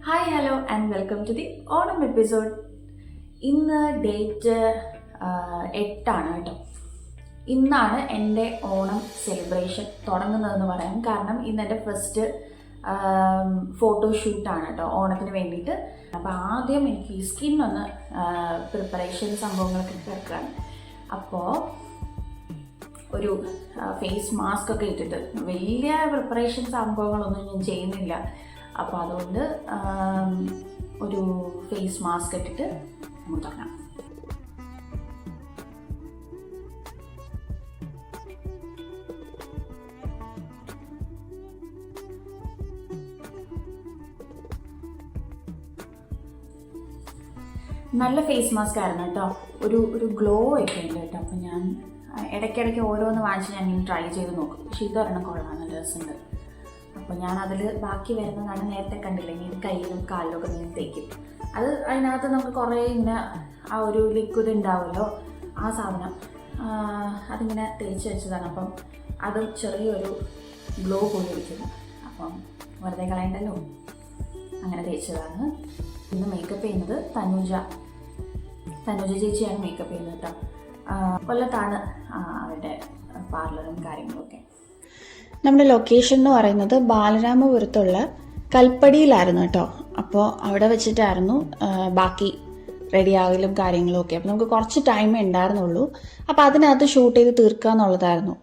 Hi hello and welcome to the Onam episode. ഇന്ന് date 8 കേട്ടോ. ഇന്നാണ് എൻ്റെ ഓണം സെലിബ്രേഷൻ തുടങ്ങുന്നതെന്ന് പറയാം. കാരണം ഇന്ന് എൻ്റെ ഫസ്റ്റ് ഫോട്ടോഷൂട്ടാണ് കേട്ടോ ഓണത്തിന് വേണ്ടിയിട്ട്. അപ്പോൾ ആദ്യം എനിക്ക് ഈ സ്കിന്നൊന്ന് പ്രിപ്പറേഷൻ സംഭവങ്ങളൊക്കെ തീർക്കുകയാണ്. അപ്പോൾ ഒരു ഫേസ് മാസ്ക് ഒക്കെ ഇട്ടിട്ട് വലിയ പ്രിപ്പറേഷൻ സംഭവങ്ങളൊന്നും ഞാൻ ചെയ്യുന്നില്ല. അപ്പോൾ അതുകൊണ്ട് ഒരു ഫേസ് മാസ്ക് ഇട്ടിട്ട് നമുക്ക് തുടങ്ങാം. നല്ല ഫേസ് മാസ്ക് ആയിരുന്നു കേട്ടോ. ഒരു ഗ്ലോ ഒക്കെ ഉണ്ട് കേട്ടോ. അപ്പോൾ ഞാൻ ഇടയ്ക്കിടയ്ക്ക് ഓരോന്ന് വാങ്ങിച്ച് ഞാൻ ഇങ്ങനെ ട്രൈ ചെയ്ത് നോക്കും. പക്ഷേ ഇതൊരെണ്ണം കൊള്ളാം, നല്ല രസമുണ്ട്. അപ്പോൾ ഞാൻ അതിൽ ബാക്കി വരുന്നതാണ് നേരത്തെ കണ്ടില്ലെങ്കിൽ ഇത് കയ്യിലും കാലിലും ഒക്കെ ഞാൻ തേക്കും. അതിനകത്ത് നമുക്ക് കുറേ ഇങ്ങനെ ആ ഒരു ലിക്വിഡ് ഉണ്ടാവുമല്ലോ, ആ സാധനം അതിങ്ങനെ തേച്ച് വെച്ചതാണ്. അപ്പം അത് ചെറിയൊരു ഗ്ലോ പോലെ ഇരിക്കുന്നു. അപ്പം വെറുതെ കളയണ്ടല്ലോ, അങ്ങനെ തേച്ചതാണ്. ഇന്ന് മേക്കപ്പ് ചെയ്യുന്നത് തനുജ ചേച്ചിയാണ് മേക്കപ്പ് ചെയ്യുന്നത് കേട്ടോ. കൊല്ലത്താണ് അവരുടെ പാർലറും കാര്യങ്ങളൊക്കെ. നമ്മുടെ ലൊക്കേഷൻ എന്ന് പറയുന്നത് ബാലരാമപുരത്തുള്ള കൽപ്പടിയിലായിരുന്നു കേട്ടോ. അപ്പോൾ അവിടെ വെച്ചിട്ടായിരുന്നു ബാക്കി റെഡിയാകലും കാര്യങ്ങളും ഒക്കെ. അപ്പോൾ നമുക്ക് കുറച്ച് ടൈമേ ഉണ്ടായിരുന്നുള്ളൂ. അപ്പോൾ അതിനകത്ത് ഷൂട്ട് ചെയ്ത് തീർക്കുക എന്നുള്ളതായിരുന്നു.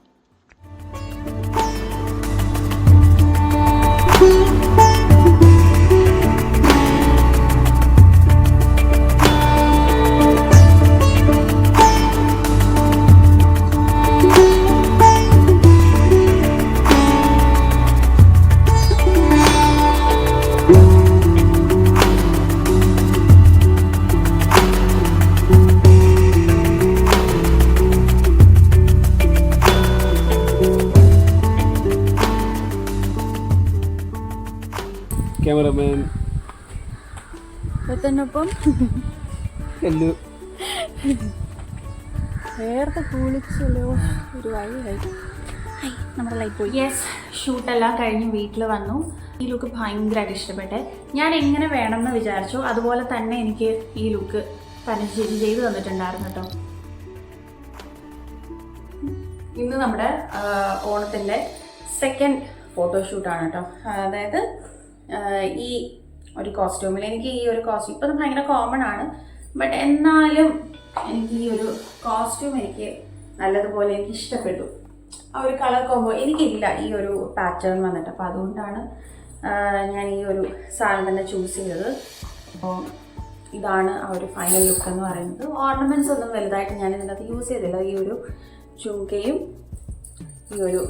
ക്യാമറമാൻ ഒപ്പം വേർത്ത് കുളിച്ചല്ലോ, ഒരു വഴിയായി. നമ്മുടെ ലൈറ്റ് പോയി. യെസ്, ഷൂട്ടെല്ലാം കഴിഞ്ഞ് വീട്ടിൽ വന്നു. ഈ ലുക്ക് ഭയങ്കരമായിട്ട് ഇഷ്ടപ്പെട്ടെ. ഞാൻ എങ്ങനെ വേണമെന്ന് വിചാരിച്ചു അതുപോലെ തന്നെ എനിക്ക് ഈ ലുക്ക് തനിച്ച് ചെയ്ത് തന്നിട്ടുണ്ടായിരുന്നു കേട്ടോ. ഇന്ന് നമ്മുടെ ഓണത്തിൻ്റെ സെക്കൻഡ് ഫോട്ടോഷൂട്ടാണ് കേട്ടോ. അതായത് ഈ ഒരു കോസ്റ്റ്യൂമിൽ എനിക്ക് ഈ ഒരു കോസ്റ്റ്യൂം ഇപ്പം ഭയങ്കര കോമൺ ആണ്, ബട്ട് എന്നാലും എനിക്ക് ഈ ഒരു കോസ്റ്റ്യൂം എനിക്ക് നല്ലതുപോലെ എനിക്ക് ഇഷ്ടപ്പെട്ടു. ആ ഒരു കളർ കോമ്പോ എനിക്കില്ല ഈ ഒരു പാറ്റേൺ വന്നിട്ട്. അപ്പോൾ അതുകൊണ്ടാണ് ഞാൻ ഈ ഒരു സാധനം തന്നെ ചൂസ് ചെയ്തത്. അപ്പോൾ ഇതാണ് ആ ഒരു ഫൈനൽ ലുക്ക് എന്ന് പറയുന്നത്. ഓർണമെൻറ്റ്സ് ഒന്നും വലുതായിട്ട് ഞാൻ ഇതിനകത്ത് യൂസ് ചെയ്തില്ല. ഈ ഒരു ചുങ്കയും ഈ ഒരു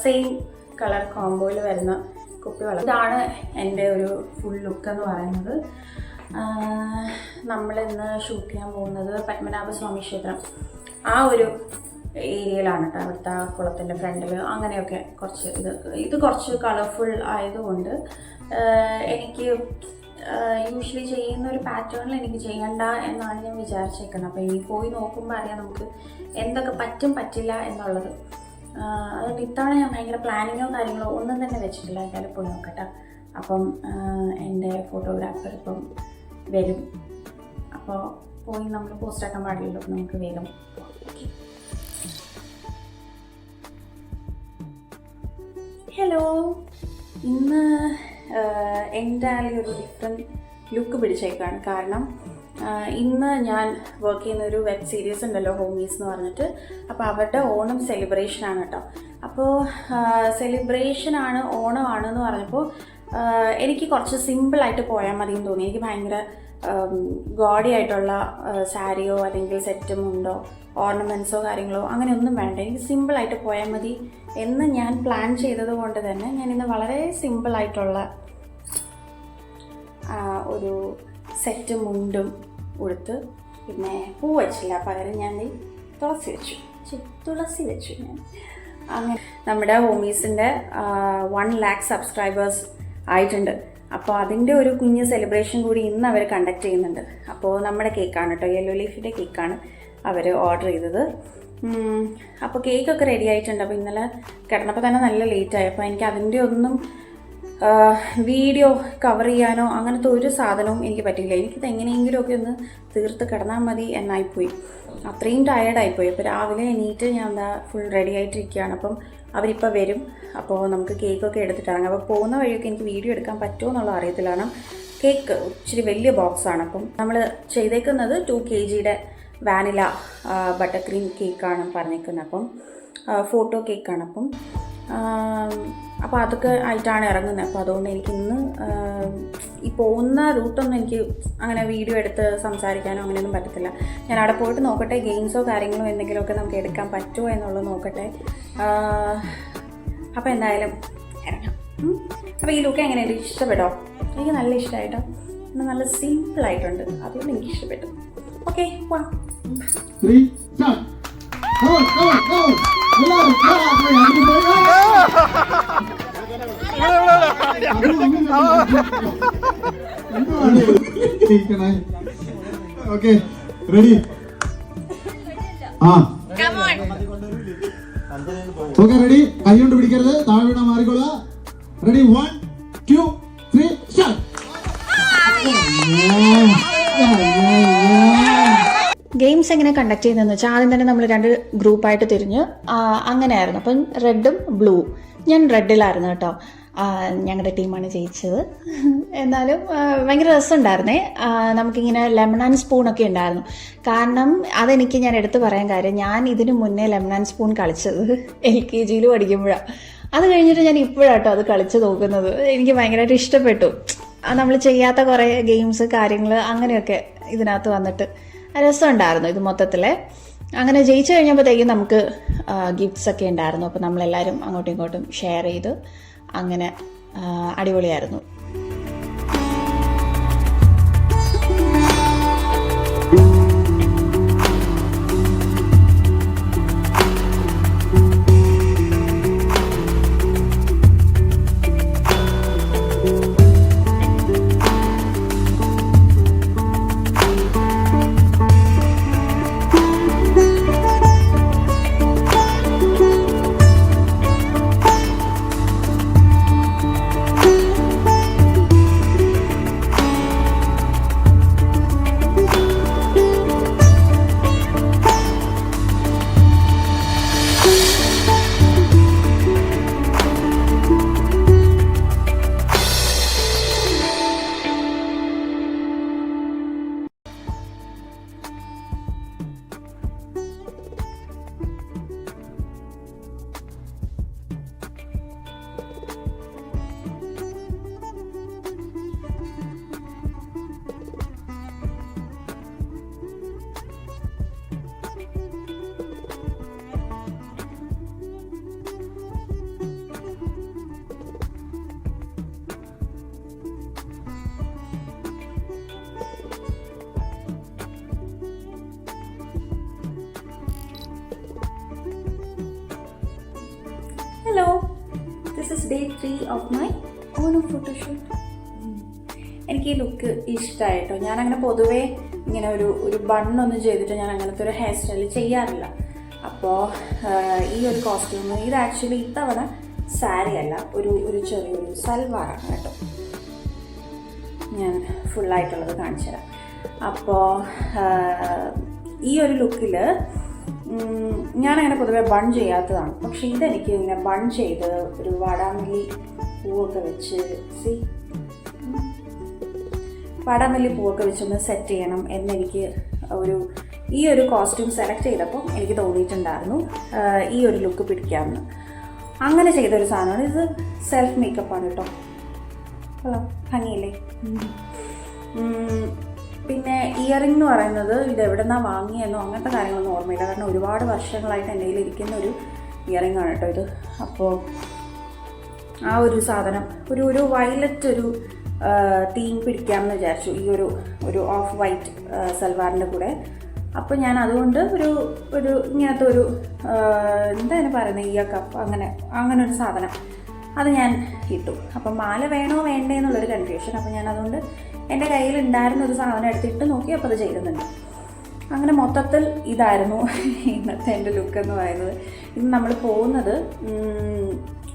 സെയിം കളർ കോമ്പോയിൽ വരുന്ന കുപ്പിവെള്ളം, ഇതാണ് എൻ്റെ ഒരു ഫുൾ ലുക്ക് എന്ന് പറയുന്നത്. നമ്മളിന്ന് ഷൂട്ട് ചെയ്യാൻ പോകുന്നത് പത്മനാഭസ്വാമി ക്ഷേത്രം ആ ഒരു ഏരിയയിലാണ് കേട്ടോ. അവിടുത്തെ ആ കുളത്തിൻ്റെ ഫ്രണ്ടിൽ അങ്ങനെയൊക്കെ കുറച്ച് ഇത് കുറച്ച് കളർഫുൾ ആയതുകൊണ്ട് എനിക്ക് യൂഷ്വലി ചെയ്യുന്ന ഒരു പാറ്റേണിൽ എനിക്ക് ചെയ്യണ്ട എന്നാണ് ഞാൻ വിചാരിച്ചേക്കുന്നത്. അപ്പോൾ ഇനി പോയി നോക്കുമ്പോൾ അറിയാം നമുക്ക് എന്തൊക്കെ പറ്റും പറ്റില്ല എന്നുള്ളത്. അതുകൊണ്ട് ഇത്തവണ ഞാൻ ഭയങ്കര പ്ലാനിങ്ങോ കാര്യങ്ങളോ ഒന്നും തന്നെ വെച്ചിട്ടില്ല. എന്തായാലും പോയി നോക്കട്ടെ. അപ്പം എൻ്റെ ഫോട്ടോഗ്രാഫർ ഇപ്പം വരും. അപ്പോൾ പോയി നമ്മൾ പോസ്റ്റാക്കാൻ പാടില്ലല്ലോ, നമുക്ക് വേഗം. ഹലോ, ഇന്ന് എന്തായാലും ഒരു ഡിഫറെൻറ്റ് ലുക്ക് പിടിച്ചേക്കാണ്. കാരണം ഇന്ന് ഞാൻ വർക്ക് ചെയ്യുന്ന ഒരു വെബ് സീരീസ് ഉണ്ടല്ലോ, ഹോമീസ് എന്ന് പറഞ്ഞിട്ട്. അപ്പോൾ അവരുടെ ഓണം സെലിബ്രേഷനാണ് കേട്ടോ. അപ്പോൾ സെലിബ്രേഷനാണ്, ഓണമാണെന്ന് പറഞ്ഞപ്പോൾ എനിക്ക് കുറച്ച് സിമ്പിളായിട്ട് പോയാൽ മതി എന്ന് തോന്നി. എനിക്ക് ഭയങ്കര ഗോഡി ആയിട്ടുള്ള സാരിയോ അല്ലെങ്കിൽ സെറ്റും ഉണ്ടോ ഓർണമെൻറ്റ്സോ കാര്യങ്ങളോ അങ്ങനെയൊന്നും വേണ്ട. എനിക്ക് സിമ്പിളായിട്ട് പോയാൽ മതി എന്ന് ഞാൻ പ്ലാൻ ചെയ്തത് കൊണ്ട് തന്നെ ഞാൻ ഇന്ന് വളരെ സിമ്പിളായിട്ടുള്ള ഒരു സെറ്റ് മുണ്ടും ഉടുത്ത്, പിന്നെ പൂ വെച്ചില്ല, പകരം ഞാൻ തുളസി വെച്ചു ഞാൻ. അങ്ങനെ നമ്മുടെ ഹോമീസിൻ്റെ 1 lakh സബ്സ്ക്രൈബേഴ്സ് ആയിട്ടുണ്ട്. അപ്പോൾ അതിൻ്റെ ഒരു കുഞ്ഞ് സെലിബ്രേഷൻ കൂടി ഇന്ന് അവർ കണ്ടക്ട് ചെയ്യുന്നുണ്ട്. അപ്പോൾ നമ്മുടെ കേക്കാണ് കേട്ടോ, യെല്ലോ ലീഫിൻ്റെ കേക്കാണ് അവർ ഓർഡർ ചെയ്തത്. അപ്പോൾ കേക്കൊക്കെ റെഡി ആയിട്ടുണ്ട്. അപ്പോൾ ഇന്നലെ കിടന്നപ്പോൾ തന്നെ നല്ല ലേറ്റായി. അപ്പോൾ എനിക്ക് അതിൻ്റെ ഒന്നും വീഡിയോ കവർ ചെയ്യാനോ അങ്ങനത്തെ ഒരു സാധനവും എനിക്ക് പറ്റില്ല. എനിക്കിത് എങ്ങനെയെങ്കിലുമൊക്കെ ഒന്ന് തീർത്ത് കിടന്നാൽ മതി എന്നായിപ്പോയി. അത്രയും ടയേർഡായിപ്പോയി. അപ്പോൾ രാവിലെ എണീറ്റ് ഞാൻ എന്താ ഫുൾ റെഡി ആയിട്ടിരിക്കുകയാണ്. അപ്പം അവരിപ്പോൾ വരും. അപ്പോൾ നമുക്ക് കേക്കൊക്കെ എടുത്തിട്ടിറങ്ങാം. അപ്പോൾ പോകുന്ന വഴിയൊക്കെ എനിക്ക് വീഡിയോ എടുക്കാൻ പറ്റുമോ എന്നുള്ളത് അറിയത്തില്ല. കാരണം കേക്ക് ഇച്ചിരി വലിയ ബോക്സാണ്. അപ്പം നമ്മൾ ചെയ്തേക്കുന്നത് 2 kg വാനില ബട്ടർ ക്രീം കേക്കാണ് പറഞ്ഞേക്കുന്നത്. അപ്പം ഫോട്ടോ കേക്കാണ്. അപ്പോൾ അതൊക്കെ ആയിട്ടാണ് ഇറങ്ങുന്നത്. അപ്പോൾ അതുകൊണ്ട് എനിക്ക് ഇന്ന് ഈ പോകുന്ന റൂട്ടൊന്നും എനിക്ക് അങ്ങനെ വീഡിയോ എടുത്ത് സംസാരിക്കാനോ അങ്ങനെയൊന്നും പറ്റത്തില്ല. ഞാൻ അവിടെ പോയിട്ട് നോക്കട്ടെ, ഗെയിംസോ കാര്യങ്ങളോ എന്തെങ്കിലുമൊക്കെ നമുക്ക് എടുക്കാൻ പറ്റുമോ എന്നുള്ളത് നോക്കട്ടെ. അപ്പോൾ എന്തായാലും ഇറങ്ങാം. അപ്പോൾ ഈ ലുക്ക് എങ്ങനെയുണ്ട്? ഇഷ്ടപ്പെട്ടോ? എനിക്ക് നല്ല ഇഷ്ടമായിട്ടോ. പിന്നെ നല്ല സിമ്പിളായിട്ടുണ്ട്, അതുകൊണ്ട് എനിക്ക് ഇഷ്ടപ്പെട്ടു. ഓക്കെ, വാ. Okay, ready? Okay, ready? കൈ കൊണ്ട് പിടിക്കരുത്, താഴെ വീണ മാറിക്കൊള്ളുക. റെഡി? 1 2 3 സ്റ്റാർട്ട്. ഗെയിംസ് എങ്ങനെ കണ്ടക്ട് ചെയ്യുന്നതെന്ന് വെച്ചാൽ ആദ്യം തന്നെ നമ്മൾ 2 ഗ്രൂപ്പായിട്ട് തിരിഞ്ഞ് അങ്ങനെയായിരുന്നു. അപ്പം റെഡും ബ്ലൂ. ഞാൻ റെഡിലായിരുന്നു കേട്ടോ. ഞങ്ങളുടെ ടീമാണ് ജയിച്ചത്. എന്നാലും ഭയങ്കര രസമുണ്ടായിരുന്നേ. നമുക്കിങ്ങനെ ലെമൺ ആൻഡ് സ്പൂണൊക്കെ ഉണ്ടായിരുന്നു. കാരണം അതെനിക്ക് ഞാൻ എടുത്ത് പറയാൻ കാര്യം, ഞാൻ ഇതിനു മുന്നേ ലെമൺ ആൻഡ് സ്പൂൺ കളിച്ചത് LKG പഠിക്കുമ്പോഴാണ്. അത് കഴിഞ്ഞിട്ട് ഞാൻ ഇപ്പോഴാട്ടോ അത് കളിച്ച് നോക്കുന്നത്. എനിക്ക് ഭയങ്കരമായിട്ട് ഇഷ്ടപ്പെട്ടു. നമ്മൾ ചെയ്യാത്ത കുറേ ഗെയിംസ് കാര്യങ്ങൾ അങ്ങനെയൊക്കെ ഇതിനകത്ത് വന്നിട്ട് രസമുണ്ടായിരുന്നു ഇത് മൊത്തത്തിൽ. അങ്ങനെ ജയിച്ചു കഴിഞ്ഞപ്പോഴത്തേക്കും നമുക്ക് ഗിഫ്റ്റ്സ് ഒക്കെ ഉണ്ടായിരുന്നു. അപ്പോൾ നമ്മളെല്ലാവരും അങ്ങോട്ടും ഇങ്ങോട്ടും ഷെയർ ചെയ്ത് അങ്ങനെ അടിപൊളിയായിരുന്നു. Hello, this is day 3 of my Onam photoshoot. എനിക്ക് ഈ ലുക്ക് ഇഷ്ടമായിട്ടോ. ഞാനങ്ങനെ പൊതുവേ ഇങ്ങനെ ഒരു ബണ്ണൊന്നും ചെയ്തിട്ട് ഞാൻ അങ്ങനത്തെ ഒരു ഹെയർ സ്റ്റൈൽ ചെയ്യാറില്ല. അപ്പോൾ ഈ ഒരു കോസ്റ്റ്യൂം ഇത് ആക്ച്വലി ഇത്തവണ സാരി അല്ല, ഒരു ചെറിയൊരു സൽവാറാണ് കേട്ടോ. ഞാൻ ഫുള്ളായിട്ടുള്ളത് കാണിച്ചു തരാം. അപ്പോൾ ഈ ഒരു ലുക്കിൽ ഞാനങ്ങനെ പൊതുവെ ബൺ ചെയ്യാത്തതാണ്. പക്ഷെ ഇതെനിക്ക് ഇങ്ങനെ ബൺ ചെയ്ത് ഒരു വാടാമല്ലി പൂവൊക്കെ വെച്ച് വാടാമല്ലി പൂവൊക്കെ വെച്ചൊന്ന് സെറ്റ് ചെയ്യണം എന്നെനിക്ക് ഈ ഒരു കോസ്റ്റ്യൂം സെലക്ട് ചെയ്തപ്പോൾ എനിക്ക് തോന്നിയിട്ടുണ്ടായിരുന്നു ഈ ഒരു ലുക്ക് പിടിക്കാമെന്ന്. അങ്ങനെ ചെയ്തൊരു സാധനമാണ് ഇത്. സെൽഫ് മേക്കപ്പാണ് കേട്ടോ. ഹലോ, ഭംഗിയില്ലേ? പിന്നെ ഇയറിംഗ് എന്ന് പറയുന്നത് ഇത് എവിടെ നിന്നാണ് വാങ്ങിയെന്നോ അങ്ങനത്തെ കാര്യങ്ങളൊന്നും ഓർമ്മയില്ല. കാരണം ഒരുപാട് വർഷങ്ങളായിട്ട് എൻ്റെ കയ്യിൽ ഇരിക്കുന്ന ഒരു ഇയറിംഗ് ആണ് കേട്ടോ ഇത്. അപ്പോൾ ആ ഒരു സാധനം ഒരു വയലറ്റ് ഒരു തീം പിടിക്കാമെന്ന് വിചാരിച്ചു ഈ ഒരു ഓഫ് വൈറ്റ് സൽവാറിൻ്റെ കൂടെ. അപ്പോൾ ഞാൻ അതുകൊണ്ട് ഒരു ഇങ്ങനത്തെ എന്താണ് പറയുന്നത്, ഇയർ കപ്പ് അങ്ങനെ ഒരു സാധനം അത് ഞാൻ ഇട്ടു. അപ്പം മാല വേണോ വേണ്ടേ എന്നുള്ളൊരു കൺഫ്യൂഷൻ. അപ്പോൾ ഞാൻ അതുകൊണ്ട് എൻ്റെ കയ്യിൽ ഉണ്ടായിരുന്ന ഒരു സാധനം എടുത്തിട്ട് നോക്കി. അപ്പോൾ അത് ചെയ്യുന്നുണ്ട്. അങ്ങനെ മൊത്തത്തിൽ ഇതായിരുന്നു ഇന്നത്തെ എൻ്റെ ലുക്ക് എന്ന് പറയുന്നത്. ഇന്ന് നമ്മൾ പോകുന്നത്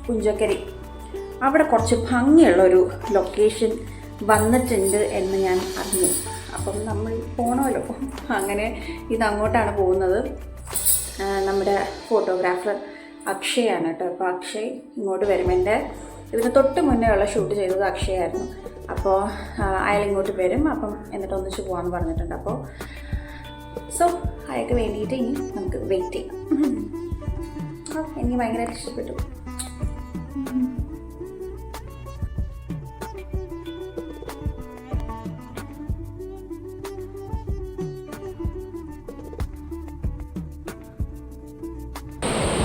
പുഞ്ചക്കരി അവിടെ കുറച്ച് ഭംഗിയുള്ളൊരു ലൊക്കേഷൻ വന്നിട്ടുണ്ട് എന്ന് ഞാൻ അറിഞ്ഞു. അപ്പം നമ്മൾ പോകണമല്ലോ. അങ്ങനെ ഇത് അങ്ങോട്ടാണ് പോകുന്നത്. നമ്മുടെ ഫോട്ടോഗ്രാഫർ അക്ഷയാണ് കേട്ടോ. അപ്പോൾ അക്ഷയ് ഇങ്ങോട്ട് വരും. ഇതിന് തൊട്ട് മുന്നേ ഉള്ള ഷൂട്ട് ചെയ്തത് അക്ഷയായിരുന്നു. അപ്പോൾ അയാൾ ഇങ്ങോട്ട് വരും. അപ്പം എന്നിട്ട് ഒന്നിച്ച് പോകാമെന്ന് പറഞ്ഞിട്ടുണ്ട്. അപ്പോൾ സോ അയാൾക്ക് വേണ്ടിയിട്ട് ഇനി നമുക്ക് വെയിറ്റ് ചെയ്യാം. എനിക്ക് ഭയങ്കരമായിട്ട് ഇഷ്ടപ്പെട്ടു.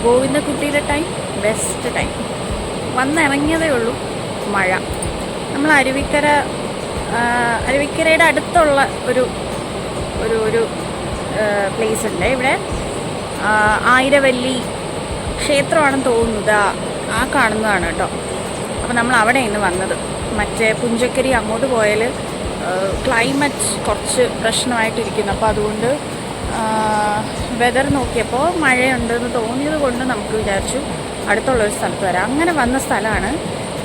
ഗോവിന്ദക്കുട്ടിയുടെ ടൈം ബെസ്റ്റ് ടൈം. വന്നിറങ്ങിയതേ ഉള്ളൂ മഴ. നമ്മൾ അരുവിക്കരയുടെ അടുത്തുള്ള ഒരു ഒരു ഒരു പ്ലേസ് ഉണ്ട് ഇവിടെ. ആയിരവല്ലി ക്ഷേത്രമാണെന്ന് തോന്നുന്നത്. ആ കാണുന്നതാണ് കേട്ടോ. അപ്പോൾ നമ്മൾ അവിടെ നിന്ന് വന്നത്. മറ്റേ പുഞ്ചക്കരി അങ്ങോട്ട് പോയാൽ ക്ലൈമറ്റ് കുറച്ച് പ്രശ്നമായിട്ടിരിക്കുന്നു. അപ്പോൾ അതുകൊണ്ട് വെതർ നോക്കിയപ്പോൾ മഴയുണ്ടെന്ന് തോന്നിയത് കൊണ്ട് നമുക്ക് വിചാരിച്ചു അടുത്തുള്ളൊരു സ്ഥലത്ത് വരാം. അങ്ങനെ വന്ന സ്ഥലമാണ്.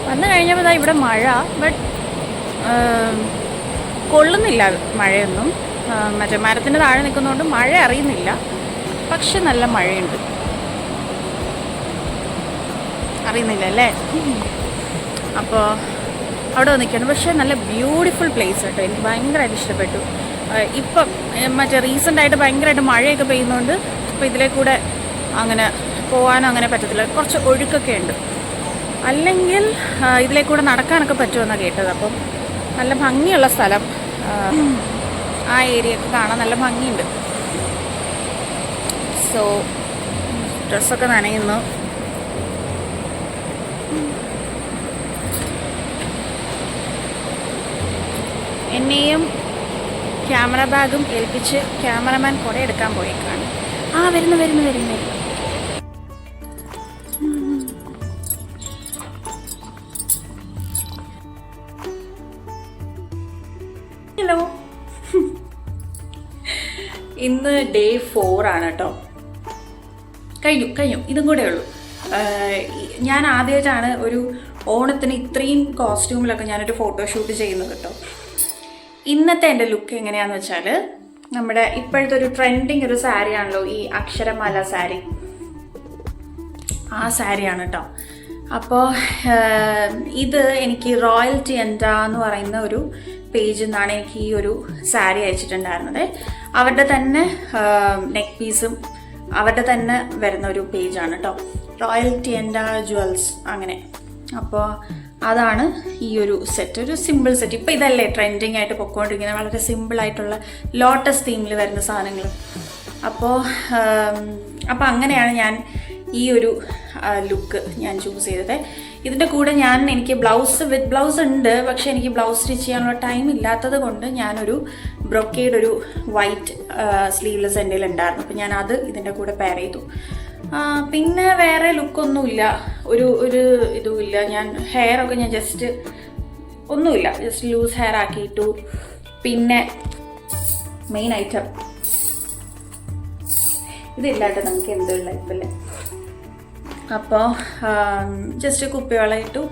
വന്നു കഴിഞ്ഞപ്പോൾ ഇതാ ഇവിടെ മഴ. ബട്ട് കൊള്ളുന്നില്ല മഴയൊന്നും. മറ്റേ മരത്തിൻ്റെ താഴെ നിൽക്കുന്നതുകൊണ്ട് മഴ അറിയുന്നില്ല. പക്ഷെ നല്ല മഴയുണ്ട്. അറിയുന്നില്ല അല്ലേ? അപ്പോൾ അവിടെ നിൽക്കണം. പക്ഷേ നല്ല ബ്യൂട്ടിഫുൾ പ്ലേസ് കേട്ടോ. എനിക്ക് ഭയങ്കരമായിട്ട് ഇഷ്ടപ്പെട്ടു. ഇപ്പം മറ്റേ റീസെൻ്റായിട്ട് ഭയങ്കരമായിട്ട് മഴയൊക്കെ പെയ്യുന്നതുകൊണ്ട് ഇപ്പോൾ ഇതിലെ കൂടെ അങ്ങനെ പോകാനും അങ്ങനെ പറ്റത്തില്ല. കുറച്ച് ഒഴുക്കൊക്കെ ഉണ്ട്. അല്ലെങ്കിൽ ഇതിലെ കൂടെ നടക്കാനൊക്കെ പറ്റുമെന്നാണ് കേട്ടത്. അപ്പം നല്ല ഭംഗിയുള്ള സ്ഥലം. ആ ഏരിയയൊക്കെ കാണാൻ നല്ല ഭംഗിയുണ്ട്. സോ ഡ്രസ്സൊക്കെ നനയുന്നു. എന്നെയും ക്യാമറ ബാഗും ഏൽപ്പിച്ച് ക്യാമറമാൻ കുട എടുക്കാൻ പോയേക്കാണ്. വരുന്നു. ഹലോ. ഇന്ന് ഡേ 4 ആണ് കേട്ടോ. കഴിഞ്ഞു. ഇതും കൂടെ ഉള്ളൂ. ഞാൻ ആദ്യമായിട്ടാണ് ഒരു ഓണത്തിന് ഇത്രയും കോസ്റ്റ്യൂമിലൊക്കെ ഞാനൊരു ഫോട്ടോഷൂട്ട് ചെയ്യുന്നത് കേട്ടോ. ഇന്നത്തെ എൻ്റെ ലുക്ക് എങ്ങനെയാണെന്ന് വെച്ചാൽ, നമ്മുടെ ഇപ്പോഴത്തെ ഒരു ട്രെൻഡിങ് ഒരു സാരിയാണല്ലോ ഈ അക്ഷരമാല സാരി. ആ സാരിയാണ് കേട്ടോ. അപ്പോൾ ഇത് എനിക്ക് റോയൽറ്റി എന്ന് പറയുന്ന ഒരു പേജിൽ നിന്നാണ് എനിക്ക് ഈ ഒരു സാരി അയച്ചിട്ടുണ്ടായിരുന്നത്. അവരുടെ തന്നെ നെക്ക് പീസും അവരുടെ തന്നെ വരുന്ന ഒരു പേജാണ് കേട്ടോ. റോയൽറ്റി ജുവൽസ് അങ്ങനെ. അപ്പോൾ അതാണ് ഈ ഒരു സെറ്റ്. ഒരു സിമ്പിൾ സെറ്റ്. ഇപ്പോൾ ഇതല്ലേ ട്രെൻഡിങ് ആയിട്ട് പൊയ്ക്കൊണ്ടിരിക്കുന്നത്. വളരെ സിമ്പിളായിട്ടുള്ള ലോട്ടസ് തീമിൽ വരുന്ന സാധനങ്ങൾ. അപ്പോൾ അങ്ങനെയാണ് ഞാൻ ഈ ഒരു ലുക്ക് ഞാൻ ചൂസ് ചെയ്തത്. ഇതിൻ്റെ കൂടെ എനിക്ക് വിത്ത് ബ്ലൗസ് ഉണ്ട്. പക്ഷേ എനിക്ക് ബ്ലൗസ് സ്റ്റിച്ച് ചെയ്യാനുള്ള ടൈം ഇല്ലാത്തത് കൊണ്ട് ഞാനൊരു ബ്രൊക്കേഡ് ഒരു വൈറ്റ് സ്ലീവ്ലെസ് എൻ്റെ ഉണ്ടായിരുന്നു. അപ്പോൾ ഞാനത് ഇതിൻ്റെ കൂടെ പെയർ ചെയ്തു. പിന്നെ വേറെ ലുക്കൊന്നുമില്ല, ഒരു ഇതുമില്ല. ഞാൻ ഹെയറൊക്കെ ഞാൻ ജസ്റ്റ് ലൂസ് ഹെയർ ആക്കിയിട്ടു. പിന്നെ മെയിൻ ഐറ്റം ഇതില്ലാട്ട് നമുക്ക് എന്തുള്ള ഇപ്പല്ലേ. അപ്പോൾ ജസ്റ്റ് കുപ്പിവെള്ളം ഇട്ടു.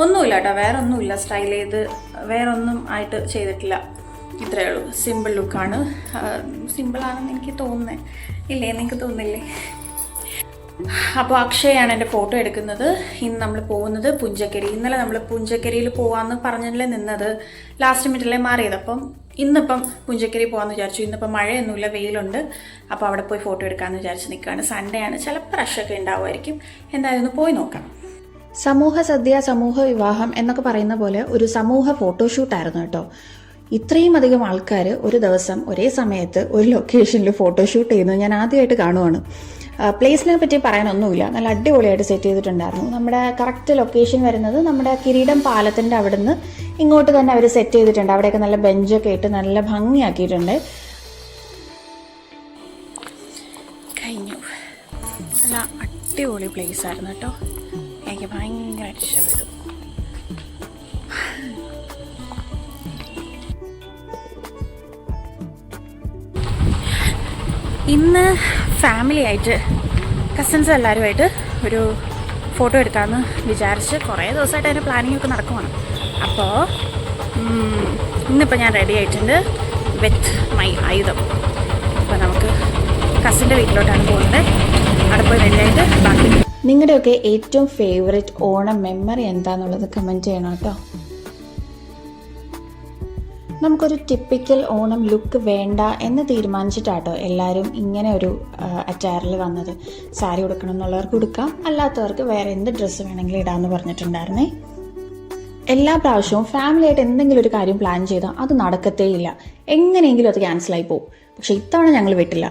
ഒന്നുമില്ല കേട്ടോ, വേറെ ഒന്നുമില്ല. സ്റ്റൈൽ ചെയ്ത് വേറെ ഒന്നും ആയിട്ട് ചെയ്തിട്ടില്ല. ഇത്രയേ ഉള്ളൂ. സിമ്പിൾ ലുക്കാണ്. സിമ്പിളാണെന്ന് എനിക്ക് തോന്നുന്നത്. ഇല്ലേ, നിങ്ങൾക്ക് തോന്നില്ലേ? അപ്പോൾ അക്ഷയാണ് എൻ്റെ ഫോട്ടോ എടുക്കുന്നത്. ഇന്ന് നമ്മൾ പോകുന്നത് പുഞ്ചക്കരി. ഇന്നലെ നമ്മൾ പുഞ്ചക്കരിയിൽ പോകാമെന്ന് പറഞ്ഞല്ലേ നിന്നത്. ലാസ്റ്റ് മിനിറ്റിലെ മാറിയത്. അപ്പം ഇന്നിപ്പം പുഞ്ചക്കരി പോകാമെന്ന് വിചാരിച്ചു. ഇന്നിപ്പം മഴയൊന്നുമില്ല, വെയിലുണ്ട്. അപ്പോൾ അവിടെ പോയി ഫോട്ടോ എടുക്കാമെന്ന് വിചാരിച്ച് നിൽക്കുകയാണ്. സൺഡേ ആണ്, ചിലപ്പോൾ റഷൊക്കെ ഉണ്ടാവുമായിരിക്കും. എന്തായാലും ഒന്ന് പോയി നോക്കാം. സമൂഹ സദ്യ, സമൂഹ വിവാഹം എന്നൊക്കെ പറയുന്ന പോലെ ഒരു സമൂഹ ഫോട്ടോഷൂട്ടായിരുന്നു കേട്ടോ. ഇത്രയും അധികം ആൾക്കാർ ഒരു ദിവസം ഒരേ സമയത്ത് ഒരു ലൊക്കേഷനിൽ ഫോട്ടോഷൂട്ട് ചെയ്യുന്നത് ഞാൻ ആദ്യമായിട്ട് കാണുവാണ്. പ്ലേസിനെ പറ്റി പറയാനൊന്നുമില്ല. നല്ല അടിപൊളിയായിട്ട് സെറ്റ് ചെയ്തിട്ടുണ്ടായിരുന്നു. നമ്മുടെ കറക്റ്റ് ലൊക്കേഷൻ വരുന്നത് നമ്മുടെ കിരീടം പാലത്തിൻ്റെ അവിടെ നിന്ന് ഇങ്ങോട്ട് തന്നെ അവർ സെറ്റ് ചെയ്തിട്ടുണ്ട്. അവിടെയൊക്കെ നല്ല ബെഞ്ചൊക്കെ ഇട്ട് നല്ല ഭംഗിയാക്കിയിട്ടുണ്ട്. കഴിഞ്ഞു. നല്ല അടിപൊളി പ്ലേസ് ആയിരുന്നു കേട്ടോ. എനിക്ക് ഭയങ്കരമായിട്ട് ഇഷ്ടപ്പെട്ടു. ഇന്ന് ഫാമിലി ആയിട്ട് കസിൻസ് എല്ലാവരുമായിട്ട് ഒരു ഫോട്ടോ എടുക്കാമെന്ന് വിചാരിച്ച് കുറേ ദിവസമായിട്ട് അതിൻ്റെ പ്ലാനിങ് ഒക്കെ നടക്കുവാണ്. അപ്പോൾ ഇന്നിപ്പോൾ ഞാൻ റെഡി ആയിട്ടുണ്ട് വിത്ത് മൈ ആയുധം. അപ്പോൾ നമുക്ക് കസിൻ്റെ വീട്ടിലോട്ടാണ് പോകുന്നത്. അവിടെ പോയി റെഡി ആയിട്ട് ബാക്കി. നിങ്ങളുടെയൊക്കെ ഏറ്റവും ഫേവറേറ്റ് ഓണം മെമ്മറി എന്താണെന്നുള്ളത് കമൻറ്റ് ചെയ്യണം കേട്ടോ. നമുക്കൊരു ടിപ്പിക്കൽ ഓണം ലുക്ക് വേണ്ട എന്ന് തീരുമാനിച്ചിട്ടാട്ടോ എല്ലാവരും ഇങ്ങനെ ഒരു അറ്റയറിൽ വന്നത്. സാരി ഉടുക്കണം എന്നുള്ളവർക്ക് ഉടുക്കാം, അല്ലാത്തവർക്ക് വേറെ എന്ത് ഡ്രസ്സ് വേണമെങ്കിലും ഇടാമെന്ന് പറഞ്ഞിട്ടുണ്ടായിരുന്നേ. എല്ലാ പ്രാവശ്യവും ഫാമിലിയായിട്ട് എന്തെങ്കിലും ഒരു കാര്യം പ്ലാൻ ചെയ്താൽ അത് നടക്കത്തേയില്ല, എങ്ങനെയെങ്കിലും അത് ക്യാൻസലായി പോകും. പക്ഷെ ഇത്തവണ ഞങ്ങൾ വിട്ടില്ല.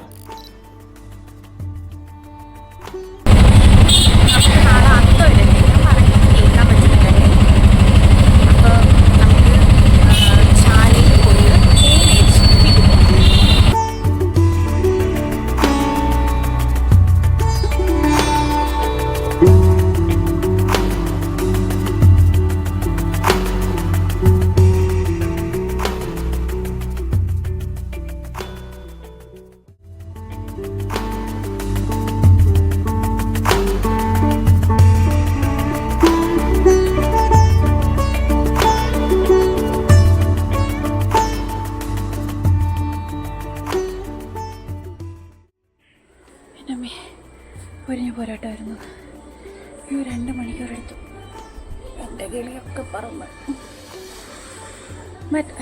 പൊരിഞ്ഞ പോരാട്ടമായിരുന്നു. 2 മണിക്കൂർ എടുത്തു. എൻ്റെ കിളിയൊക്കെ പറമ്പ്. ബട്ട്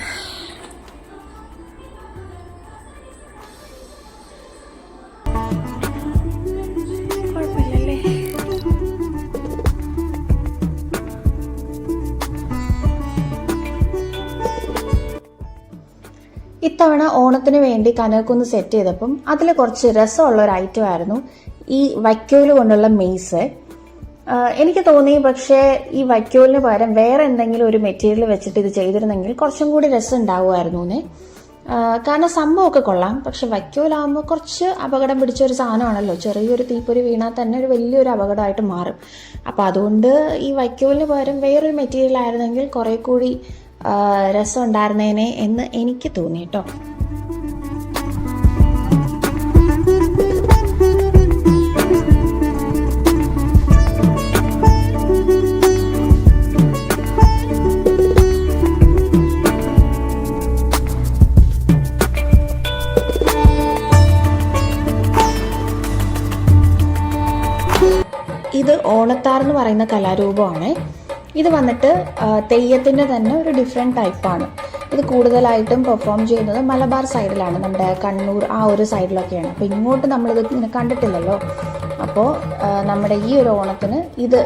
കുഴപ്പമില്ലല്ലേ. ഇത്തവണ ഓണത്തിന് വേണ്ടി കനകൊന്ന് സെറ്റ് ചെയ്തപ്പം അതിൽ കുറച്ച് രസമുള്ള ഒരു ഐറ്റം ആയിരുന്നു ഈ വൈക്കോല് കൊണ്ടുള്ള മെയ്സ്. എനിക്ക് തോന്നി പക്ഷേ ഈ വൈക്കോലിന് പകരം വേറെ എന്തെങ്കിലും ഒരു മെറ്റീരിയൽ വെച്ചിട്ട് ഇത് ചെയ്തിരുന്നെങ്കിൽ കുറച്ചും കൂടി രസം ഉണ്ടാവുമായിരുന്നു എന്നേ. കാരണം സംഭവമൊക്കെ കൊള്ളാം, പക്ഷെ വൈക്കോലാകുമ്പോൾ കുറച്ച് അപകടം പിടിച്ച ഒരു സാധനമാണല്ലോ. ചെറിയൊരു തീപ്പൊരി വീണാൽ തന്നെ ഒരു വലിയൊരു അപകടമായിട്ട് മാറും. അപ്പം അതുകൊണ്ട് ഈ വൈക്കോലിന് പകരം വേറൊരു മെറ്റീരിയൽ ആയിരുന്നെങ്കിൽ കുറെ കൂടി രസം ഉണ്ടായിരുന്നേനെ എന്ന് എനിക്ക് തോന്നി കേട്ടോ. ഇത് ഓണത്താർ എന്ന് പറയുന്ന കലാരൂപമാണ്. ഇത് വന്നിട്ട് തെയ്യത്തിൻ്റെ തന്നെ ഒരു ഡിഫറെൻറ്റ് ടൈപ്പാണ്. ഇത് കൂടുതലായിട്ടും പെർഫോം ചെയ്യുന്നത് മലബാർ സൈഡിലാണ്, നമ്മുടെ കണ്ണൂർ ആ ഒരു സൈഡിലൊക്കെയാണ്. അപ്പോൾ ഇങ്ങോട്ട് നമ്മളിത് ഇങ്ങനെ കണ്ടിട്ടില്ലല്ലോ. അപ്പോൾ നമ്മുടെ ഈ ഒരു ഓണത്തിന് ഇത്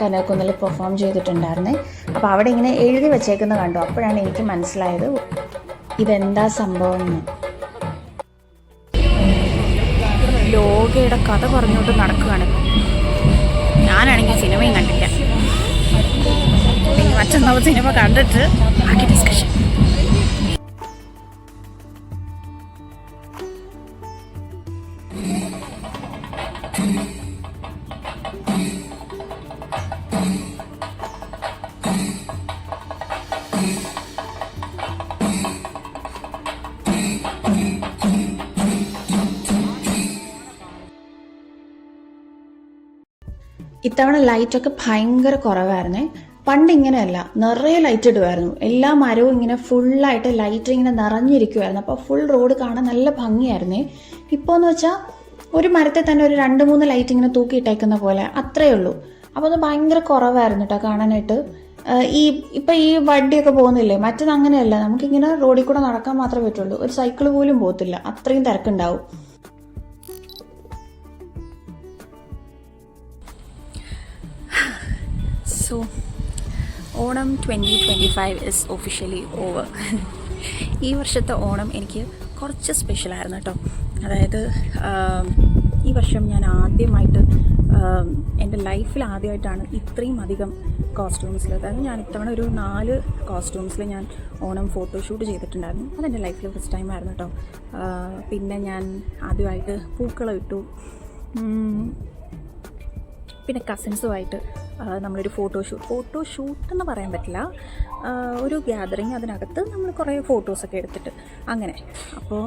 കനകക്കുന്നിൽ പെർഫോം ചെയ്തിട്ടുണ്ടായിരുന്നേ. അപ്പോൾ അവിടെ ഇങ്ങനെ എഴുതി വെച്ചേക്കുന്നത് കണ്ടു. അപ്പോഴാണ് എനിക്ക് മനസ്സിലായത് ഇതെന്താ സംഭവം എന്ന്. ലോകയുടെ കഥ പറഞ്ഞുകൊണ്ട് നടക്കുകയാണ്. ഞാനാണെങ്കിൽ സിനിമയും കണ്ടില്ല. മറ്റൊന്നാമത് സിനിമ കണ്ടിട്ട് ബാക്കി ഡിസ്കഷൻ. ഇത്തവണ ലൈറ്റൊക്കെ ഭയങ്കര കുറവായിരുന്നേ. പണ്ട് ഇങ്ങനെയല്ല, നിറയെ ലൈറ്റ് ഇടുമായിരുന്നു. എല്ലാ മരവും ഇങ്ങനെ ഫുള്ളായിട്ട് ലൈറ്റ് ഇങ്ങനെ നിറഞ്ഞിരിക്കുമായിരുന്നു. അപ്പോൾ ഫുൾ റോഡ് കാണാൻ നല്ല ഭംഗിയായിരുന്നേ. ഇപ്പോൾ എന്ന് വെച്ചാൽ ഒരു മരത്തെ തന്നെ ഒരു 2-3 ലൈറ്റ് ഇങ്ങനെ തൂക്കിയിട്ടേക്കുന്ന പോലെ, അത്രയേ ഉള്ളൂ. അപ്പോൾ അത് ഭയങ്കര കുറവായിരുന്നു കേട്ടോ കാണാനായിട്ട്. ഇപ്പം ഈ വണ്ടിയൊക്കെ പോകുന്നില്ലേ, മറ്റത് അങ്ങനെയല്ല. നമുക്കിങ്ങനെ റോഡിൽ കൂടെ നടക്കാൻ മാത്രമേ പറ്റുള്ളൂ, ഒരു സൈക്കിൾ പോലും പോകത്തില്ല, അത്രയും തിരക്കുണ്ടാവും. So Onam 2025 is officially over. ഈ വർഷത്തെ ഓണം എനിക്ക് കുറച്ച് സ്പെഷ്യലായിരുന്നു കേട്ടോ. അതായത് ഈ വർഷം ഞാൻ ആദ്യമായിട്ട് എൻ്റെ ലൈഫിൽ ആദ്യമായിട്ടാണ് ഇത്രയും അധികം കോസ്റ്റ്യൂംസിൽ, അതായത് ഞാൻ ഇത്തവണ ഒരു 4 കോസ്റ്റ്യൂംസിൽ ഞാൻ ഓണം ഫോട്ടോഷൂട്ട് ചെയ്തിട്ടുണ്ടായിരുന്നു. അതെൻ്റെ ലൈഫിൽ ഫസ്റ്റ് ടൈം ആയിരുന്നു കേട്ടോ. പിന്നെ ഞാൻ ആദ്യമായിട്ട് പൂക്കളം ഇട്ടു. പിന്നെ കസിൻസുമായിട്ട് നമ്മളൊരു ഫോട്ടോഷൂട്ട് എന്ന് പറയാൻ പറ്റില്ല, ഒരു ഗ്യാതറിങ്, അതിനകത്ത് നമ്മൾ കുറേ ഫോട്ടോസൊക്കെ എടുത്തിട്ട് അങ്ങനെ. അപ്പോൾ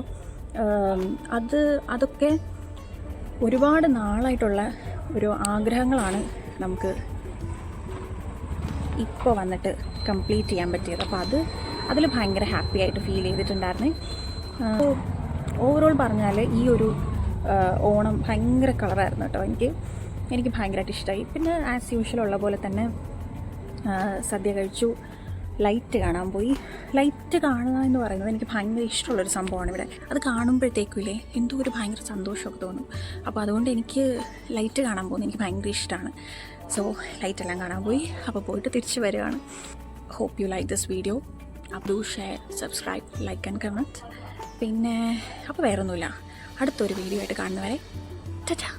അതൊക്കെ ഒരുപാട് നാളായിട്ടുള്ള ഒരു ആഗ്രഹങ്ങളാണ് നമുക്ക് ഇപ്പോൾ വന്നിട്ട് കംപ്ലീറ്റ് ചെയ്യാൻ പറ്റിയത്. അപ്പോൾ അതിൽ ഭയങ്കര ഹാപ്പി ആയിട്ട് ഫീൽ ചെയ്തിട്ടുണ്ടായിരുന്നേ. ഓവറോൾ പറഞ്ഞാൽ ഈ ഒരു ഓണം ഭയങ്കര കളറായിരുന്നു കേട്ടോ. എനിക്ക് ഭയങ്കരമായിട്ട് ഇഷ്ടമായി. പിന്നെ ആസ് യൂഷ്വൽ ഉള്ള പോലെ തന്നെ സദ്യ കഴിച്ചു, ലൈറ്റ് കാണാൻ പോയി. ലൈറ്റ് കാണുക എന്ന് പറയുന്നത് എനിക്ക് ഭയങ്കര ഇഷ്ടമുള്ളൊരു സംഭവമാണ് ഇവിടെ. അത് കാണുമ്പോഴത്തേക്കില്ലേ എന്തോ ഒരു ഭയങ്കര സന്തോഷമൊക്കെ തോന്നും. അപ്പോൾ അതുകൊണ്ട് എനിക്ക് ലൈറ്റ് കാണാൻ പോകുന്നത് എനിക്ക് ഭയങ്കര ഇഷ്ടമാണ്. സോ ലൈറ്റെല്ലാം കാണാൻ പോയി. അപ്പോൾ പോയിട്ട് തിരിച്ച് വരികയാണ്. Hope you like this video. Do share, subscribe, like and comment. പിന്നെ അപ്പോൾ വേറൊന്നുമില്ല, അടുത്തൊരു വീഡിയോ ആയിട്ട് കാണുന്നവരെ ടാറ്റാ.